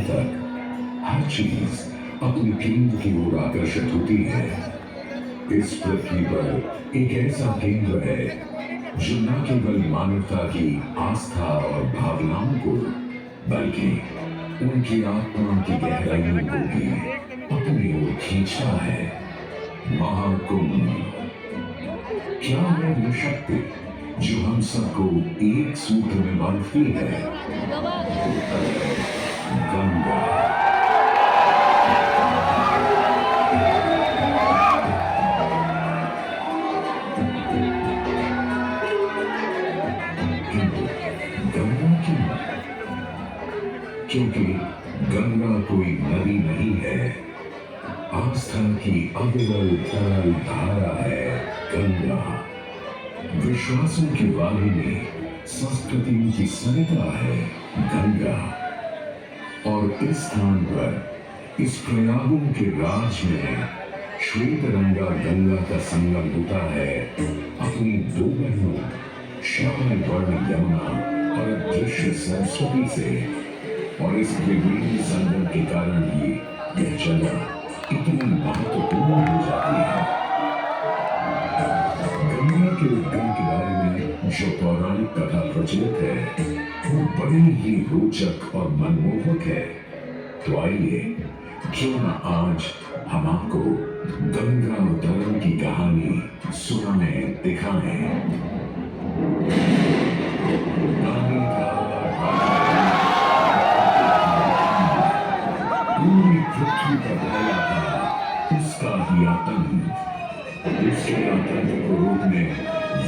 तक हर चीज अपनी केंद्र की ओर आकर्षित होती है। इस पृथ्वी पर एक ऐसा केंद्र है जो न केवल मानवता की आस्था और भावनाओं को बल्कि उनकी आत्मा की गहराइयों को भी अपनी ओर खींचता है। महाकुंभ क्या है वो शक्ति जो हम सबको एक सूत्र में बांधती है? गंगा। किंतु गंगा क्यों? क्योंकि गंगा कोई नदी नहीं है, आस्था की अविरल तरल धारा है गंगा। विश्वासों की वाहिनी, संस्कृतियों की सरिता है गंगा। और इस स्थान पर, इस प्रयागों के राज में श्वेत रंगा गंगा का संगम होता है अपनी दो बहनों श्यामल वर्ण यमुना और अदृश्य सरस्वती से। और इस त्रिवेणी संगम के कारण ही यह जगह इतनी महत्वपूर्ण हो जाती है। गंगा के उद्गम के बारे में जो पौराणिक कथा प्रचलित है वो बड़ी ही रोचक और मनमोहक है। तो आइए क्यों न आज हम आपको गंगा अवतरण की कहानी सुनाएं, दिखाएं। पूरी पृथ्वी पर फैला था उसका ही आतंक। उसके आतंक को रोकने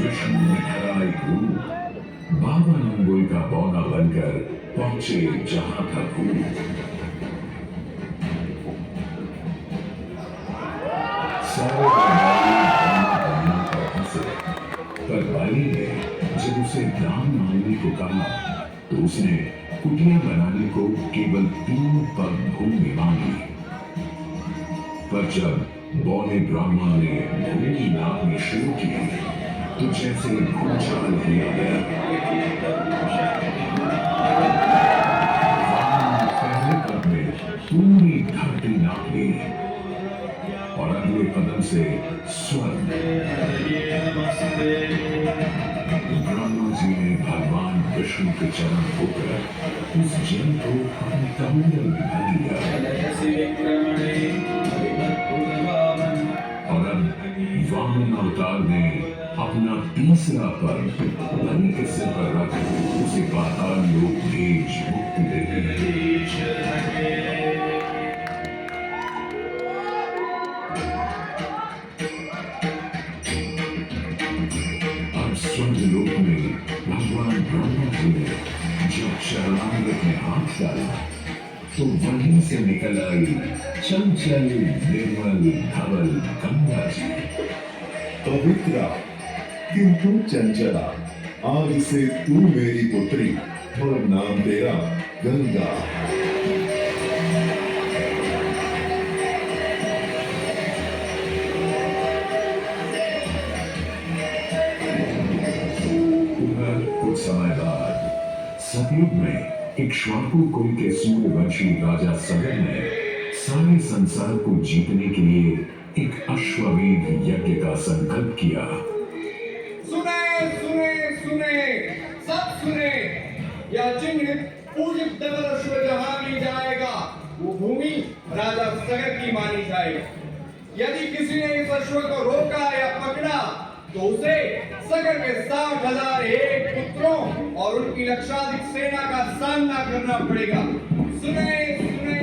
विष्णु ने खड़ा एक रूप 52 अंगुल का बौना बनकर पहुंचे जहां था भूत। सारे बनना पर हंसे, पर बाली ने जब उसे दान मांगने को कहा तो उसने कुटिया बनाने को केवल 3 पग भूमि मांगी। पर जब बौने ब्राह्मण ने भूमि नापनी शुरू की तो जैसे भूचाल किया गया। पहले पद में पूरी धरती नाप ली और अगले कदम से स्वर्ग। ब्रह्मा जी ने भगवान विष्णु के चरण होकर उस जल को अपने कमंडल में भर लिया। और अब वामन अवतार ने अपना तीसरा पर्व बलि के सिर पर रख उसे पाताल लोक भेज मुक्ति दे दी। अब स्वर्ग लोक में भगवान ब्रह्मा जी ने जब शरणागत में हाथ डाला तो वहीं से निकल आई चंचल निर्मल धवल गंगा जी। पवित्रा किंतु चंचला, आज से तू मेरी पुत्री और नाम तेरा गंगा। कुछ समय बाद सतयुग में इक्ष्वाकु कुल के सूर्यवंशी राजा सगर ने सारे संसार को जीतने के लिए एक अश्वमेध यज्ञ का संकल्प किया। सुने सुने सुने, सब सुने, यह चिन्ह पूजित धवल अश्व जहां भी जाएगा वो भूमि राजा सगर की मानी जाएगी। यदि किसी ने इस अश्व को रोका या पकड़ा तो उसे सगर के 60,000 एक पुत्रों और उनकी लक्षाधिक सेना का सामना करना पड़ेगा। सुने सुने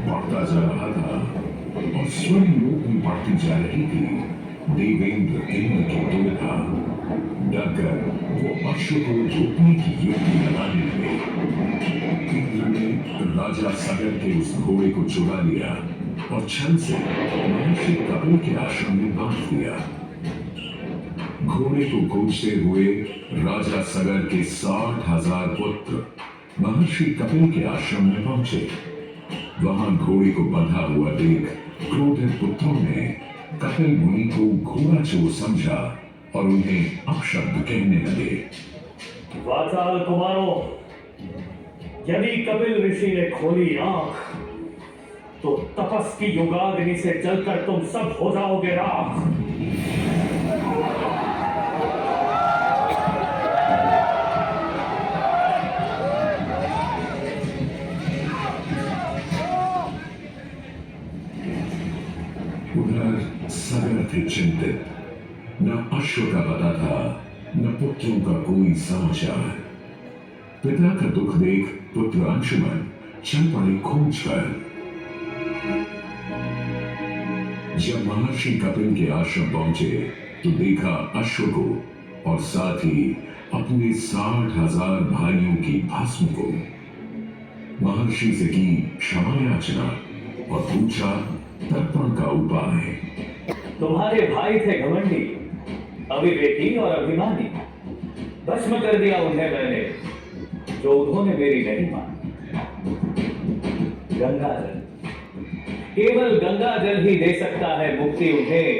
बढ़ता जा रहा था और स्वर्ग लोक में बढ़ती जा रही थी। देवेंद्र इंद्र की दुविधा डरकर वो अश्व को रोकने की युक्ति लगाने लगे। इंद्र ने राजा सगर के उस घोड़े को चुरा लिया और छल से महर्षि कपिल के आश्रम में बांध दिया। घोड़े को खोजते हुए राजा सगर के 60,000 पुत्र महर्षि कपिल के आश्रम में पहुंचे। वहां घोड़े को बंधा हुआ देख क्रोधित पुत्रों ने कपिल मुनि को घोड़ा चोर समझा और उन्हें अपशब्द कहने लगे। वाचाल कुमारों, यदि कपिल ऋषि ने खोली आंख तो तपस की युगाग्नि से जलकर तुम सब हो जाओगे राख। उधर सगर थे चिंतित, न अश्व का पता था न पुत्रों का कोई समाचार। पिता का दुख देख पुत्र अंशुमन चल पड़े खोज कर। जब महर्षि कपिल के आश्रम पहुंचे तो देखा अश्व को और साथ ही अपने 60,000 भाइयों की भस्म को। महर्षि से की क्षमा याचना और पूछा तर्पण का उपाय। तुम्हारे भाई थे घमंडी, अविवेकी और अभिमानी। भस्म कर दिया उन्हें मैंने, जो उन्होंने मेरी नहीं मानी। गंगाजल, केवल गंगाजल ही दे सकता है मुक्ति उन्हें,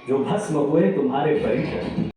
जो भस्म हुए तुम्हारे परिकर।